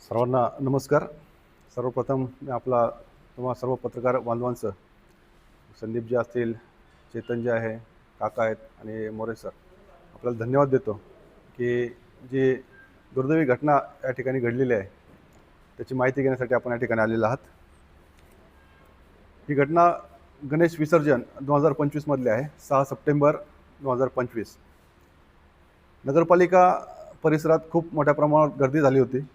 सर्वांना नमस्कार. सर्वप्रथम मी आपला तुम्हा सर्व पत्रकार बांधवांचं, संदीप जे असतील, चेतन जे आहे, काका आहेत आणि मोरे सर, आपल्याला धन्यवाद देतो की जी दुर्दैवी घटना या ठिकाणी घडलेली आहे त्याची माहिती घेण्यासाठी आपण या ठिकाणी आलेलो आहात. ही घटना गणेश विसर्जन 2025 मधली आहे. 6 सप्टेंबर 2025. नगरपालिका परिसरात खूप मोठ्या प्रमाणात गर्दी झाली होती.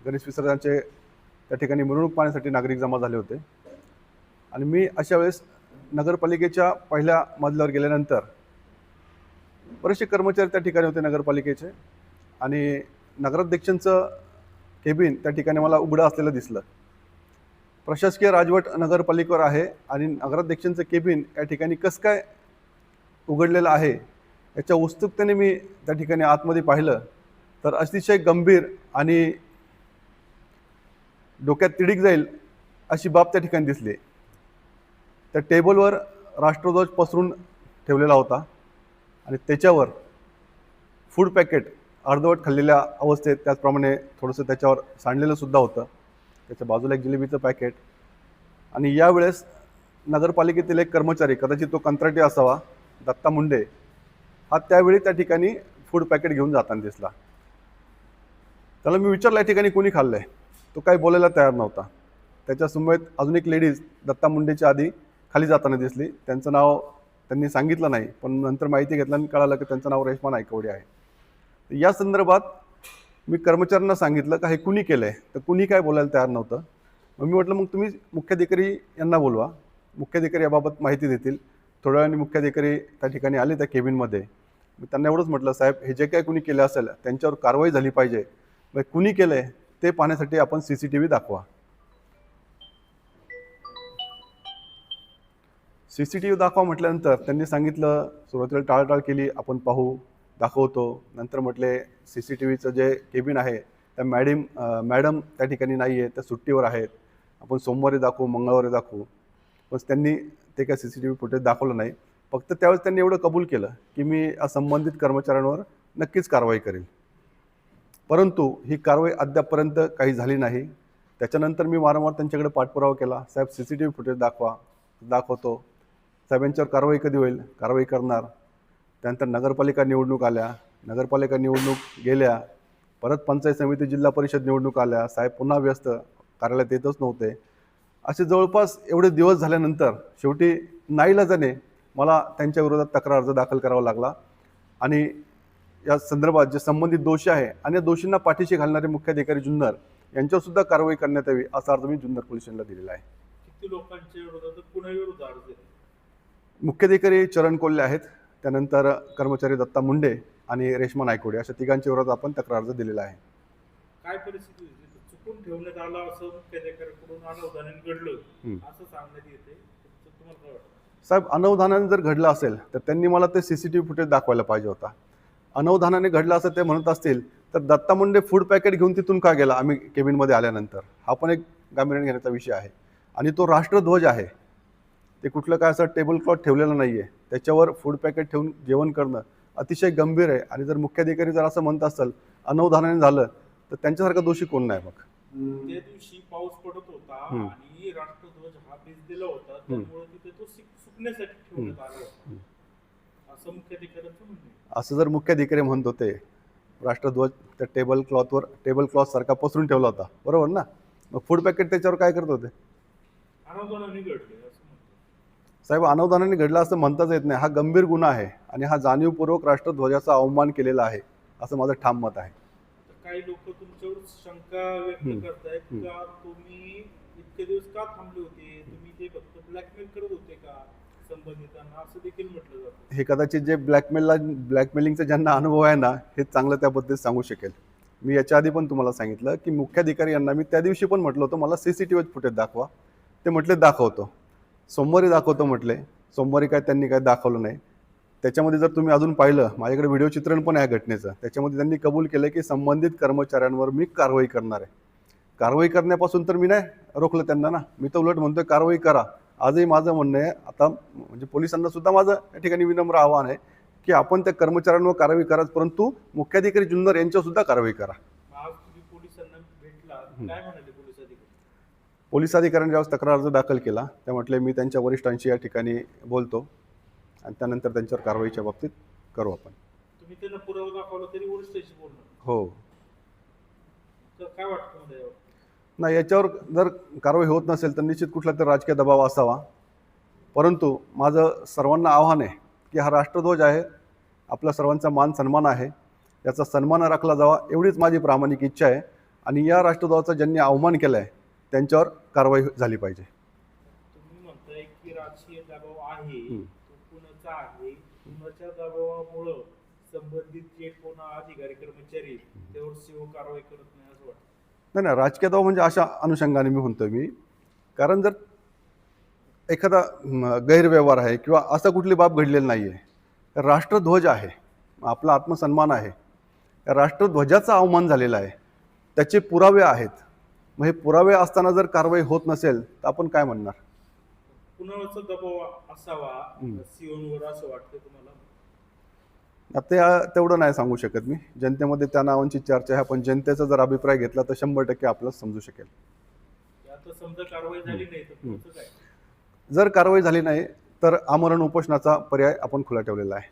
गणेश विसर्जनाचे त्या ठिकाणी मिरवणूक पाहण्यासाठी नागरिक जमा झाले होते आणि मी अशा वेळेस नगरपालिकेच्या पहिल्या मजल्यावर गेल्यानंतर बरेचसे कर्मचारी त्या ठिकाणी होते नगरपालिकेचे आणि नगराध्यक्षांचं केबिन त्या ठिकाणी मला उघडं असलेलं दिसलं. प्रशासकीय राजवट नगरपालिकेवर आहे आणि नगराध्यक्षांचं केबिन या ठिकाणी कसं काय उघडलेलं आहे याच्या उत्सुकतेने मी त्या ठिकाणी आतमध्ये पाहिलं तर अतिशय गंभीर आणि डोक्यात तिडीक जाईल अशी बाब त्या ठिकाणी दिसली. त्या टेबलवर राष्ट्रध्वज पसरून ठेवलेला होता आणि त्याच्यावर फूड पॅकेट अर्धवट खाल्लेल्या अवस्थेत, त्याचप्रमाणे थोडंसं त्याच्यावर सांडलेलं सुद्धा होतं. त्याच्या बाजूला एक जिलेबीचं पॅकेट. आणि यावेळेस नगरपालिकेतील एक कर्मचारी, कदाचित तो कंत्राटी असावा, दत्ता मुंडे, हा त्यावेळी त्या ठिकाणी फूड पॅकेट घेऊन जाताना दिसला. त्याला मी विचारलं या ठिकाणी कोणी खाल्लं आहे. तो काही बोलायला तयार नव्हता. त्याच्या समवेत अजून एक लेडीज दत्ता मुंडेच्या आधी खाली जाताना दिसली. त्यांचं नाव त्यांनी सांगितलं नाही, पण नंतर माहिती घेतल्याने कळालं की त्यांचं नाव रेश्मा नायकवडे आहे. या संदर्भात मी कर्मचाऱ्यांना सांगितलं का हे कुणी केलं आहे, तर कुणी काय बोलायला तयार नव्हतं. मग मी म्हटलं मग तुम्ही मुख्याधिकारी यांना बोलवा, मुख्याधिकारी याबाबत माहिती देतील. थोड्या वेळाने मुख्याधिकारी त्या ठिकाणी आले त्या केबिनमध्ये. मी त्यांना एवढंच म्हटलं, साहेब हे जे काय कुणी केलं असेल त्यांच्यावर कारवाई झाली पाहिजे. मग कुणी केलं आहे ते पाहण्यासाठी आपण CCTV दाखवा. CCTV दाखवा म्हटल्यानंतर त्यांनी सांगितलं, सुरुवातीला टाळाटाळ केली, आपण पाहू, दाखवतो. नंतर म्हटले CCTVचं जे केबिन आहे त्या मॅडम त्या ठिकाणी नाही आहे, त्या सुट्टीवर आहेत, आपण सोमवारी दाखवू, मंगळवारी दाखवू. पण त्यांनी ते काय CCTV फुटेज दाखवलं नाही. फक्त त्यावेळेस त्यांनी एवढं कबूल केलं की मी संबंधित कर्मचाऱ्यांवर नक्कीच कारवाई करेल. परंतु ही कारवाई अद्यापपर्यंत काही झाली नाही. त्याच्यानंतर मी वारंवार त्यांच्याकडे पाठपुरावा केला, साहेब CCTV फुटेज दाखवा, दाखवतो. साहेबांच्यावर कारवाई कधी होईल, कारवाई करणार. त्यानंतर नगरपालिका निवडणूक आल्या, नगरपालिका निवडणूक गेल्या, परत पंचायत समिती जिल्हा परिषद निवडणूक आल्या, साहेब पुन्हा व्यस्त, कार्यालयात येतच नव्हते. असे जवळपास एवढे दिवस झाल्यानंतर शेवटी नाईलाजाने मला त्यांच्या विरोधात तक्रार अर्ज दाखल करावा लागला आणि या संदर्भात जे संबंधित दोषी आहे आणि या दोषींना पाठीशी घालणारे मुख्याधिकारी जुन्नर यांच्यावर सुद्धा कारवाई करण्यात यावी असा अर्ज मी जुन्नर पोलीस स्टेशनला दिलेला आहे. किती लोकांच्या विरोधात पुण्याविरुद्ध अर्ज आहे? मुख्याधिकारी चरण कोल्हे आहेत, त्यानंतर कर्मचारी दत्ता मुंडे आणि रेश्मा नायकवडे अशा तिघांच्या विरोधात आपण तक्रार अर्ज दिलेला आहे. काय परिस्थिती होती? चुकून ठेवण्यात आला असं मुख्याधिकाऱ्याकडून अनवधानाने घडलं असं सांगण्यात येते. तुम्हाला काय वाटतं? साहेब अनवधानाने जर घडलं असेल तर त्यांनी मला ते CCTV फुटेज दाखवायला पाहिजे होता. अनवधानाने घडलं असं ते म्हणत असतील तर दत्ता मुंडे फूड पॅकेट घेऊन तिथून का गेला आम्ही केबिनमध्ये आल्यानंतर, हा पण एक गांभीर्याने घेण्याचा विषय आहे. आणि तो राष्ट्रध्वज आहे, ते कुठलं काय असं टेबल क्लॉथ ठेवलेलं नाही आहे, त्याच्यावर फूड पॅकेट ठेवून जेवण करणं अतिशय गंभीर आहे. आणि जर मुख्याधिकारी जर असं म्हणत असेल अनवधानाने झालं तर त्यांच्यासारखा दोषी कोण नाही. मग त्या दिवशी पाऊस पडत होता आणि राष्ट्रध्वज हा भिजलेला होता, त्यामुळे तिथे तो सुकण्यासाठी ठेवण्यात आला होता असं मुख्याधिकाऱ्यांचं म्हणणं आहे. असं जर मुख्याधिकारी म्हणत होते, राष्ट्रध्वज त्या टेबल क्लॉथ सारखा पसरून ठेवला होता, बरोबर ना, मग फूड पॅकेट त्याच्यावर काय करत होते? अनवधानाने घडले असं म्हणतो. साहेब अनवधानाने घडला असं म्हणताच येत नाही. हा गंभीर गुन्हा आहे आणि हा जाणीवपूर्वक राष्ट्रध्वजाचा अवमान केलेला आहे असं माझं ठाम मत आहे. काही लोक तुमच्यावर शंका व्यक्त करतायत का तुम्ही इतके दिवस का थांबले होते, तुम्ही ते फक्त ब्लॅकमेल करत होते का संबंधितांना, असं देखील म्हटलं जातं. हे कदाचित जे ब्लॅकमेलिंगचा ज्यांना अनुभव आहे ना, हे चांगलं त्याबद्दल सांगू शकेल. मी याच्या आधी पण तुम्हाला सांगितलं की मुख्याधिकारी यांना मी त्या दिवशी पण म्हटलं होतं मला CCTV फुटेज दाखवा. ते म्हटले दाखवतो, सोमवारी दाखवतो म्हटले. सोमवारी काय त्यांनी काय दाखवलं नाही. त्याच्यामध्ये जर तुम्ही अजून पाहिलं, माझ्याकडे व्हिडिओ चित्रण पण आहे घटनेचं, त्याच्यामध्ये त्यांनी कबूल केलं की संबंधित कर्मचाऱ्यांवर मी कारवाई करणार आहे. कारवाई करण्यापासून तर मी नाही रोखलं त्यांना ना, मी तर उलट म्हणतोय कारवाई करा. आजही माझं म्हणणं आहे, आता म्हणजे पोलिसांना सुद्धा माझं या ठिकाणी विनम्र आवाहन आहे की आपण त्या कर्मचाऱ्यांवर कारवाई करा, परंतु मुख्याधिकारी जुन्नर यांच्यावर सुद्धा कारवाई करा. आज तुम्ही पोलिसांना पोलिसांना भेटला, काय म्हणाले पोलीस अधिकारी? पोलीस अधिकाऱ्यांनी ज्यावेळेस तक्रार अर्ज दाखल केला ते म्हटले मी त्यांच्या वरिष्ठांशी या ठिकाणी बोलतो आणि त्यानंतर त्यांच्यावर कारवाईच्या बाबतीत करू आपण. तुम्ही त्यांना पुरावा दाखवला तरी वरिष्ठांशी बोलणार, हो. तर काय वाटतं मला यावर? नाही, याच्यावर जर कारवाई होत नसेल तर निश्चित कुठला तरी राजकीय दबाव असावा. परंतु माझं सर्वांना आव्हान आहे की हा राष्ट्रध्वज आहे, आपला सर्वांचा मान सन्मान आहे, याचा सन्मान राखला जावा एवढीच माझी प्रामाणिक इच्छा आहे. आणि या राष्ट्रध्वजाचा ज्यांनी अवमान केला आहे त्यांच्यावर कारवाई झाली पाहिजे. तुम्ही म्हणताय की राजकीय दबाव आहे, तो कुणाचा आहे, कुणाच्या दबावामुळं संबंधित जे कोण अधिकारी कर्मचारी त्यावर सीओ कारवाई करत नाही असं वाटतं? नाही नाही, राजकीय दबाव म्हणजे अशा अनुषंगाने मी म्हणतो मी, कारण जर एखादा गैरव्यवहार आहे किंवा असं कुठली बाब घडलेली नाही आहे, राष्ट्रध्वज आहे, आपला आत्मसन्मान आहे, या राष्ट्रध्वजाचा अवमान झालेला आहे, त्याचे पुरावे आहेत. मग हे पुरावे असताना जर कारवाई होत नसेल तर आपण काय म्हणणार? कुणाचा दबाव असावा सीओवर असं वाटतं तुम्हाला? आता तेवढं नाही सांगू शकत मी. जनतेमध्ये त्या नावांची चर्चा आहे, पण जनतेचा जर अभिप्राय घेतला तर 100% आपल्याला समजू शकेल. आता समजा कारवाई झाली नाही तर पुढचं काय? जर कारवाई झाली नाही तर आमरण उपोषणाचा पर्याय आपण खुला ठेवलेला आहे.